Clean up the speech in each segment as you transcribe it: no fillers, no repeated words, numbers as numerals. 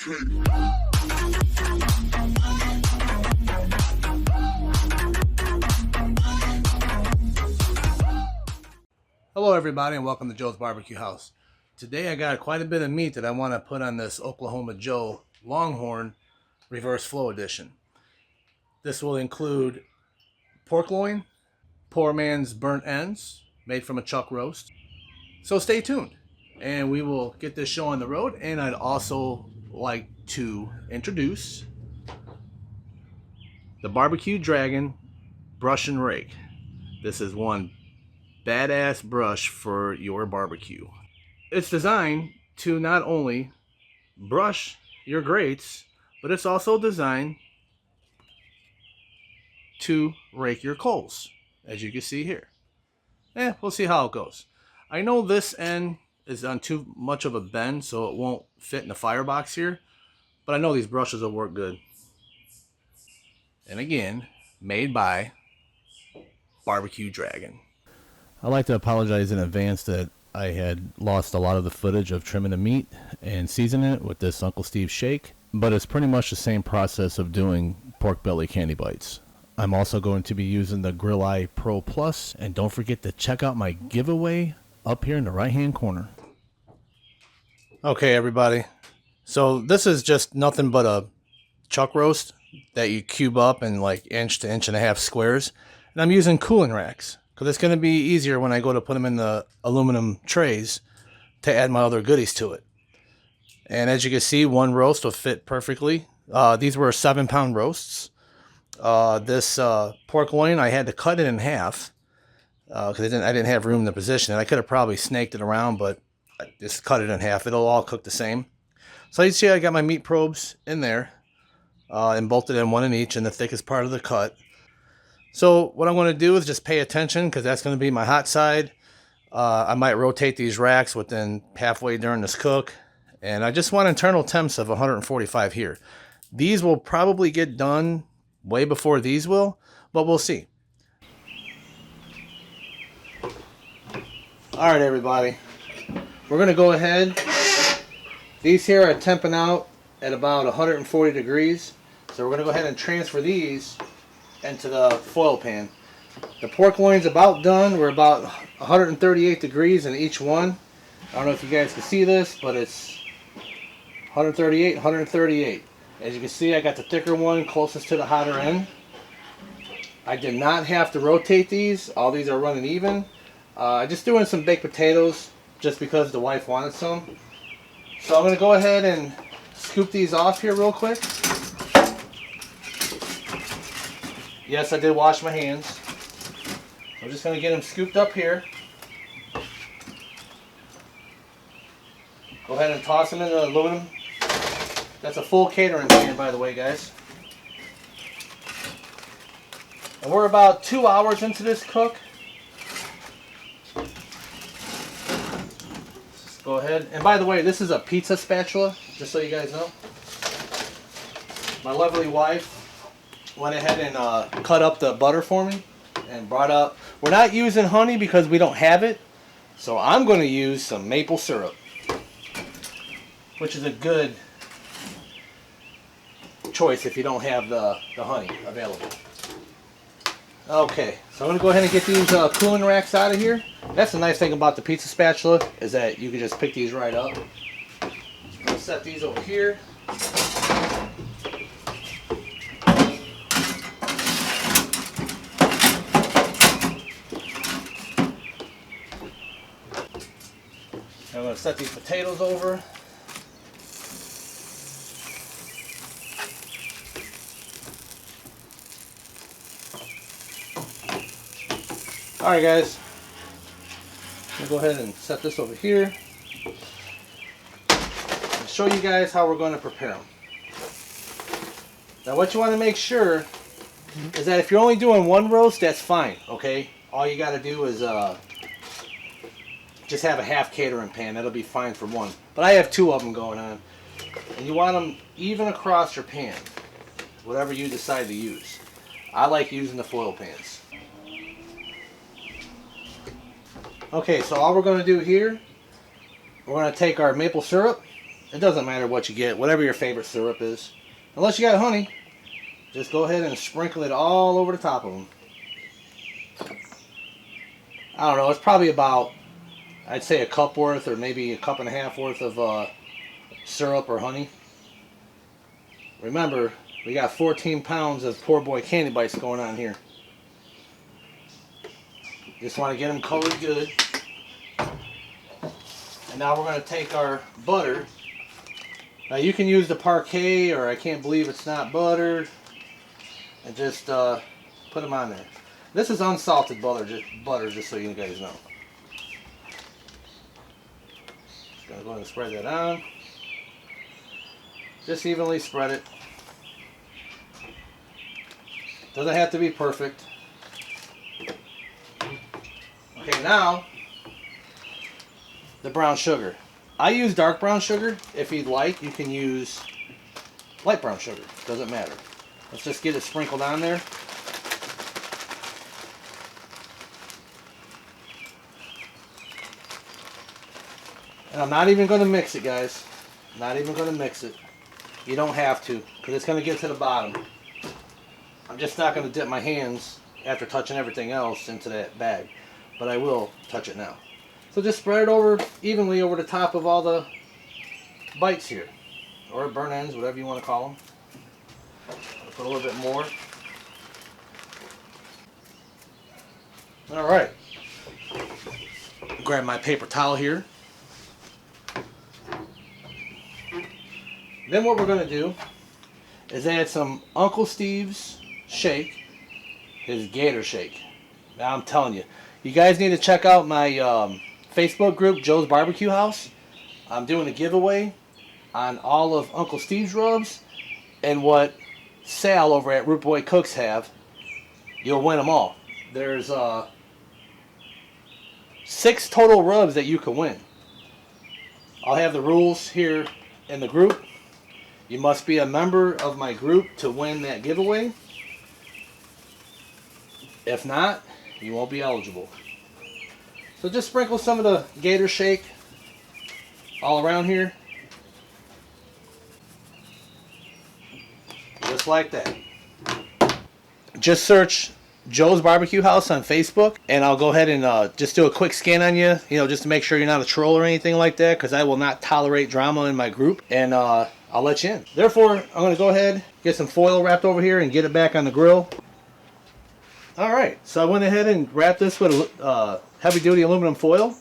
Hello everybody and welcome to Joe's Barbecue House. Today I got quite a bit of meat that I want to put on this Oklahoma Joe Longhorn Reverse Flow Edition. This will include pork loin, poor man's burnt ends, made from a chuck roast. So stay tuned and we will get this show on the road. And I'd also like to introduce the Barbecue Dragon Brush and Rake. This is one badass brush for your barbecue. It's designed to not only brush your grates, but it's also designed to rake your coals, as you can see here. We'll see how it goes. I know this end is on too much of a bend, so it won't fit in the firebox here, but I know these brushes will work good. And again, made by Barbecue Dragon. I'd like to apologize in advance that I had lost a lot of the footage of trimming the meat and seasoning it with this Uncle Steve shake, but it's pretty much the same process of doing pork belly candy bites. I'm also going to be using the Grilleye Pro Plus, and don't forget to check out my giveaway up here in the right hand corner. Okay everybody, so this is just nothing but a chuck roast that you cube up in like inch to inch and a half squares, and I'm using cooling racks because it's going to be easier when I go to put them in the aluminum trays to add my other goodies to it. And as you can see, one roast will fit perfectly. These were 7-pound roasts. This pork loin, I had to cut it in half because I didn't have room to position it. I could have probably snaked it around, but I just cut it in half. It'll all cook the same. So you see I got my meat probes in there and bolted in one in each in the thickest part of the cut. So what I'm going to do is just pay attention because that's going to be my hot side. I might rotate these racks within halfway during this cook. And I just want internal temps of 145 here. These will probably get done way before these will, but we'll see. All right, everybody. We're going to go ahead. These here are temping out at about 140 degrees. So we're going to go ahead and transfer these into the foil pan. The pork loin's about done. We're about 138 degrees in each one. I don't know if you guys can see this, but it's 138, 138. As you can see, I got the thicker one closest to the hotter end. I did not have to rotate these. All these are running even. Just doing some baked potatoes just because the wife wanted some. So I'm going to go ahead and scoop these off here real quick. Yes, I did wash my hands. I'm just going to get them scooped up here. Go ahead and toss them in the aluminum. That's a full catering pan, by the way, guys. And we're about 2 hours into this cook. Just go ahead. And by the way, this is a pizza spatula, just so you guys know. My lovely wife went ahead and cut up the butter for me and brought up. We're not using honey because we don't have it, so I'm going to use some maple syrup, which is a good choice if you don't have the honey available. Okay, so I'm going to go ahead and get these cooling racks out of here. That's the nice thing about the pizza spatula, is that you can just pick these right up. I'll set these over here. I'm going to set these potatoes over. Alright guys, I'm going to go ahead and set this over here. I'll show you guys how we're going to prepare them. Now what you want to make sure is that if you're only doing one roast, that's fine, okay? All you got to do is just have a half catering pan. That'll be fine for one. But I have 2 of them going on. And you want them even across your pan, whatever you decide to use. I like using the foil pans. Okay, so all we're going to do here, we're going to take our maple syrup It doesn't matter what you get, whatever your favorite syrup is. Unless you got honey, just go ahead and sprinkle it all over the top of them. I don't know, it's probably about, I'd say a cup worth or maybe a cup and a half worth of syrup or honey. Remember, we got 14 pounds of poor boy candy bites going on here. Just want to get them colored good. And now we're going to take our butter. Now you can use the Parquet, or I can't believe it's not buttered, and just put them on there. This is unsalted butter, just so you guys know. Just going to go ahead and spread that on. Just evenly spread it. Doesn't have to be perfect. Okay, now the brown sugar. I use dark brown sugar. If you'd like, you can use light brown sugar. Doesn't matter. Let's just get it sprinkled on there. And I'm not even going to mix it, guys. Not even going to mix it. You don't have to, because it's going to get to the bottom. I'm just not going to dip my hands after touching everything else into that bag. But I will touch it now. So just spread it over evenly over the top of all the bites here. Or burn ends, whatever you want to call them. I'll put a little bit more. Alright. Grab my paper towel here. Then what we're going to do is add some Uncle Steve's shake, his Gator shake. Now I'm telling you, you guys need to check out my Facebook group, Joe's Barbecue House. I'm doing a giveaway on all of Uncle Steve's rubs and what Sal over at Root Boy Cooks have. You'll win them all. There's 6 total rubs that you can win. I'll have the rules here in the group. You must be a member of my group to win that giveaway. If not, you won't be eligible. So just sprinkle some of the Gator shake all around here. Just like that. Just search Joe's Barbecue House on Facebook, and I'll go ahead and just do a quick scan on you, just to make sure you're not a troll or anything like that, because I will not tolerate drama in my group, and I'll let you in. Therefore, I'm going to go ahead, get some foil wrapped over here, and get it back on the grill. Alright, so I went ahead and wrapped this with heavy-duty aluminum foil.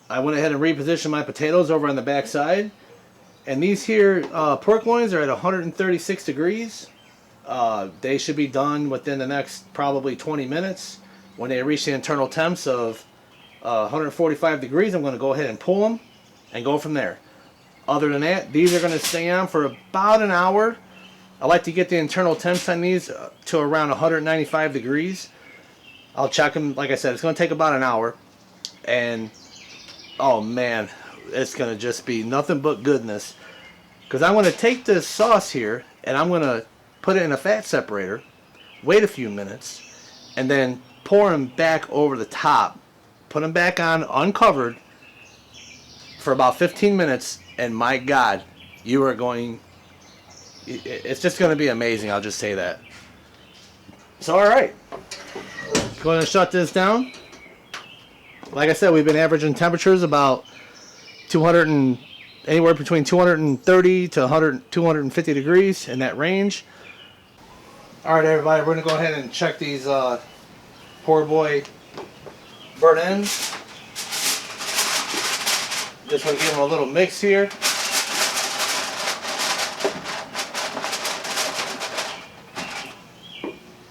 I went ahead and repositioned my potatoes over on the back side. And these here pork loins are at 136 degrees. They should be done within the next probably 20 minutes. When they reach the internal temps of 145 degrees, I'm going to go ahead and pull them and go from there. Other than that, these are going to stay on for about an hour. I like to get the internal temps on these to around 195 degrees. I'll check them. Like I said, it's going to take about an hour. And, oh man, it's going to just be nothing but goodness. Because I'm going to take this sauce here, and I'm going to put it in a fat separator, wait a few minutes, and then pour them back over the top. Put them back on uncovered for about 15 minutes, and my God, you are going... It's just going to be amazing, I'll just say that. So, alright. Go ahead and shut this down. Like I said, we've been averaging temperatures about anywhere between 230 to 250 degrees, in that range. Alright everybody, we're going to go ahead and check these poor boy burnt ends. Just want to give them a little mix here.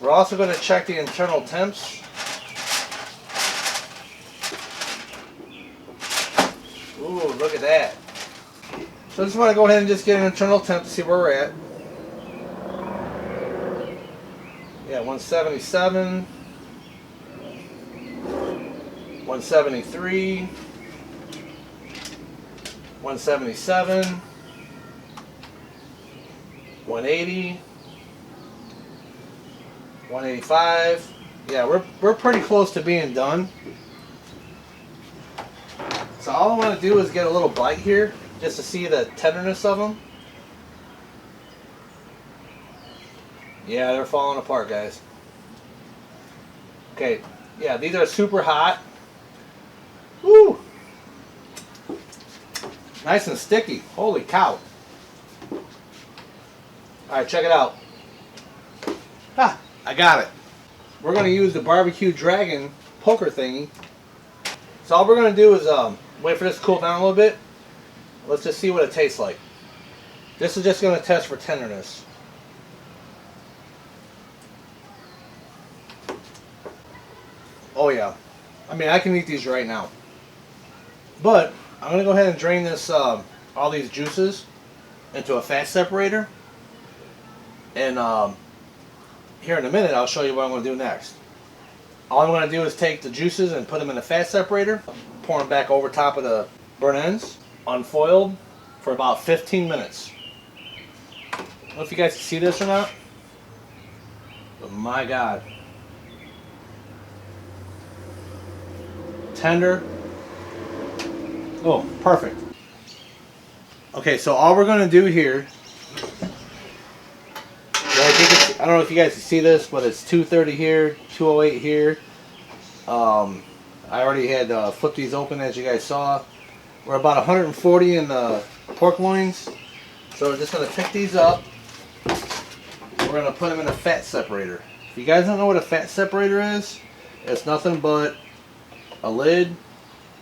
We're also going to check the internal temps. Ooh, look at that. So I just want to go ahead and just get an internal temp to see where we're at. Yeah, 177, 173, 177, 180, 185. Yeah, we're pretty close to being done. So all I want to do is get a little bite here. just to see the tenderness of them. Yeah, they're falling apart, guys. Okay, yeah, these are super hot. Woo! Nice and sticky. Holy cow. Alright, check it out. Ah, I got it. We're going to use the barbecue dragon poker thingy. So all we're going to do is wait for this to cool down a little bit. Let's just see what it tastes like. This is just going to test for tenderness. Oh yeah. I mean, I can eat these right now. But I'm going to go ahead and drain this, all these juices into a fat separator. And here in a minute, I'll show you what I'm going to do next. All I'm going to do is take the juices and put them in a fat separator, pour them back over top of the burnt ends, unfoiled for about 15 minutes. I don't know if you guys can see this or not, but my God. Tender. Oh, perfect. Okay, so all we're going to do here, I don't know if you guys can see this, but it's 230 here, 208 here. I already had flipped these open, as you guys saw. We're about 140 in the pork loins. So we're just going to pick these up. We're going to put them in a fat separator. If you guys don't know what a fat separator is, it's nothing but a lid,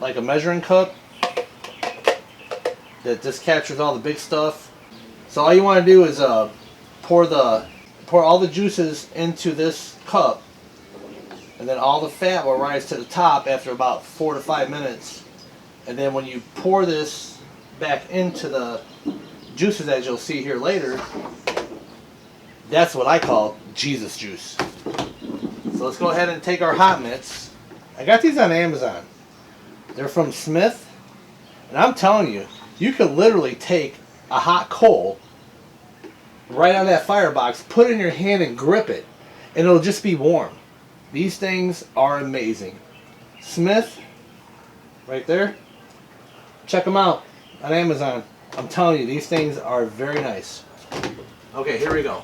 like a measuring cup, that just captures all the big stuff. So all you want to do is pour all the juices into this cup, and then all the fat will rise to the top after about 4 to 5 minutes. And then when you pour this back into the juices, as you'll see here later, that's what I call Jesus juice. So let's go ahead and take our hot mitts. I got these on Amazon. They're from Smith, and I'm telling you, you could literally take a hot coal right on that firebox, put it in your hand and grip it, and it'll just be warm. These things are amazing. Smith, right there. Check them out on Amazon. I'm telling you, these things are very nice. Okay, here we go.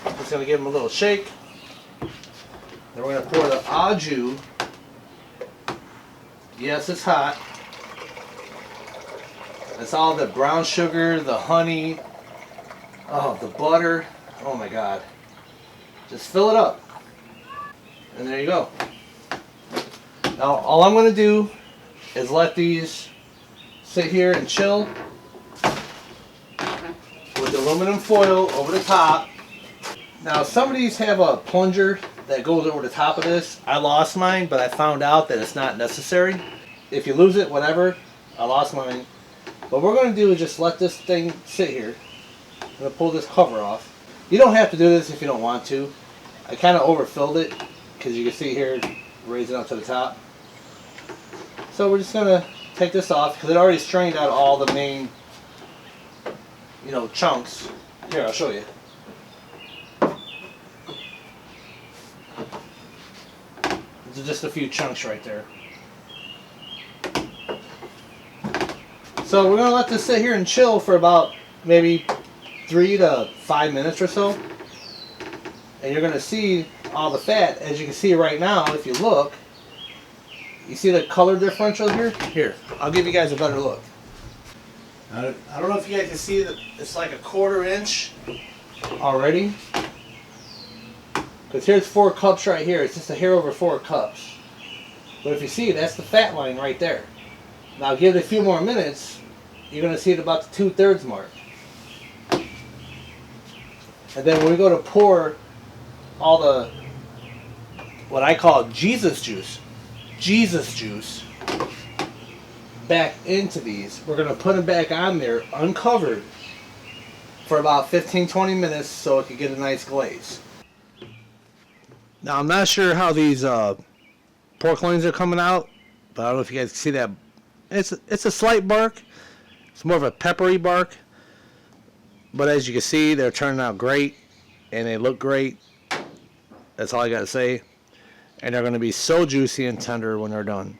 Just going to give them a little shake. Then we're going to pour the au jus. Yes, it's hot. That's all the brown sugar, the honey, oh, the butter. Oh my God. Just fill it up. And there you go. Now, all I'm going to do is let these sit here and chill with the aluminum foil over the top. Now, some of these have a plunger that goes over the top of this. I lost mine, but I found out that it's not necessary. If you lose it, whatever. I lost mine. What we're going to do is just let this thing sit here. I'm going to pull this cover off. You don't have to do this if you don't want to. I kind of overfilled it because you can see here, raising up to the top. So we're just going to take this off because it already strained out all the main, chunks. Here, I'll show you. There's just a few chunks right there. So we're going to let this sit here and chill for about maybe 3 to 5 minutes or so. And you're going to see all the fat. As you can see right now, if you look, you see the color differential here? Here, I'll give you guys a better look. I don't know if you guys can see that it's like a 1/4 inch already. Because here's 4 cups right here. It's just a hair over 4 cups. But if you see, that's the fat line right there. Now give it a few more minutes, you're going to see it about the 2/3 mark. And then when we go to pour all the, what I call Jesus juice, back into these, we're going to put them back on there uncovered for about 15-20 minutes so it can get a nice glaze. Now I'm not sure how these pork loins are coming out, but I don't know if you guys can see that. It's a slight bark. It's more of a peppery bark. But as you can see, they're turning out great. And they look great. That's all I got to say. And they're going to be so juicy and tender when they're done.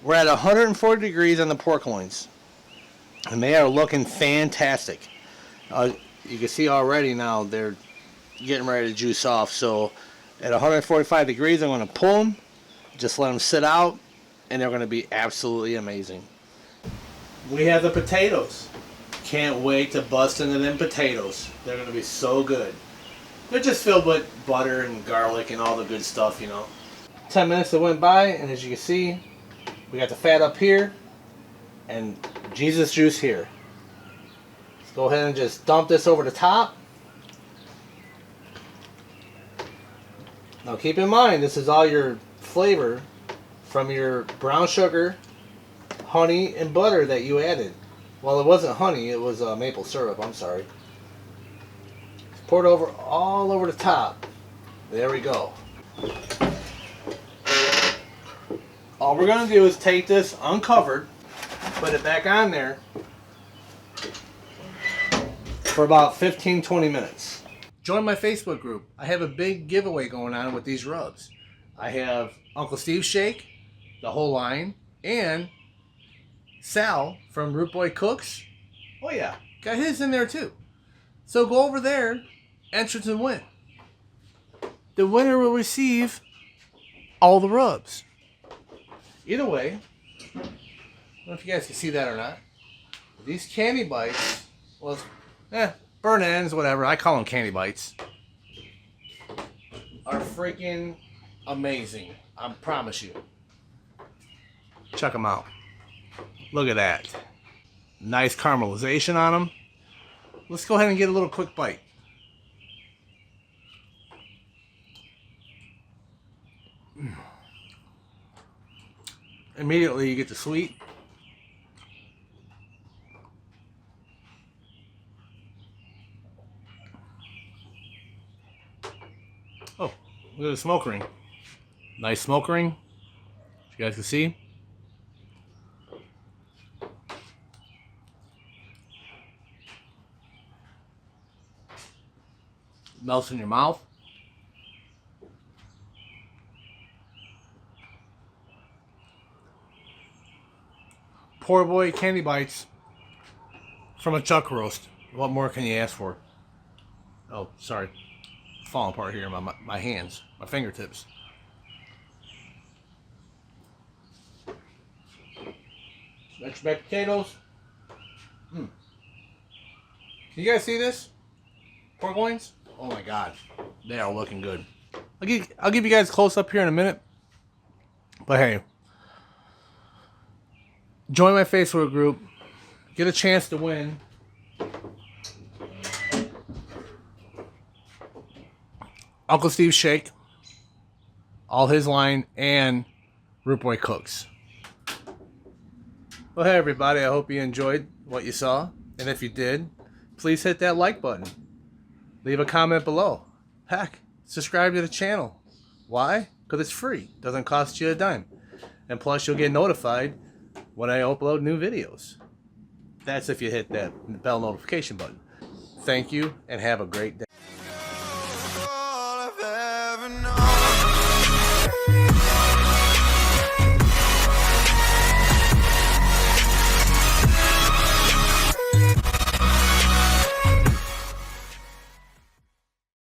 We're at 140 degrees on the pork loins. And they are looking fantastic. You can see already now they're getting ready to juice off. So at 145 degrees, I'm going to pull them, just let them sit out, and they're going to be absolutely amazing. We have the potatoes. Can't wait to bust into them potatoes. They're going to be so good. They're just filled with butter and garlic and all the good stuff, you know. 10 minutes that went by, and as you can see, we got the fat up here and Jesus juice here. Let's go ahead and just dump this over the top. Now keep in mind, this is all your flavor from your brown sugar, honey, and butter that you added. Well, it wasn't honey, it was maple syrup, I'm sorry. Pour it over all over the top. There we go. All we're going to do is take this uncovered, put it back on there for about 15-20 minutes. Join my Facebook group. I have a big giveaway going on with these rubs. I have Uncle Steve's Shake, the whole line, and Sal from Root Boy Cooks. Oh yeah, got his in there too. So go over there, entrance and win. The winner will receive all the rubs. Either way, I don't know if you guys can see that or not. These candy bites, well, burn ends, whatever. I call them candy bites. Are freaking amazing. I promise you. Check them out. Look at that. Nice caramelization on them. Let's go ahead and get a little quick bite. Immediately you get the sweet. Oh, look at the smoke ring. Nice smoke ring. You guys can see. Melts in your mouth. Poor boy candy bites from a chuck roast. What more can you ask for? Oh, sorry. Falling apart here. My hands. My fingertips. Extra baked potatoes. Can you guys see this? Pork loins? Oh my god. They are looking good. I'll give you guys a close up here in a minute. But hey, join my Facebook group. Get a chance to win. Uncle Steve's Shake. All his line and Root Boy Cooks. Well, hey everybody. I hope you enjoyed what you saw. And if you did, please hit that like button. Leave a comment below. Heck, subscribe to the channel. Why? Because it's free. Doesn't cost you a dime. And plus you'll get notified when I upload new videos. That's if you hit that bell notification button. Thank you and have a great day.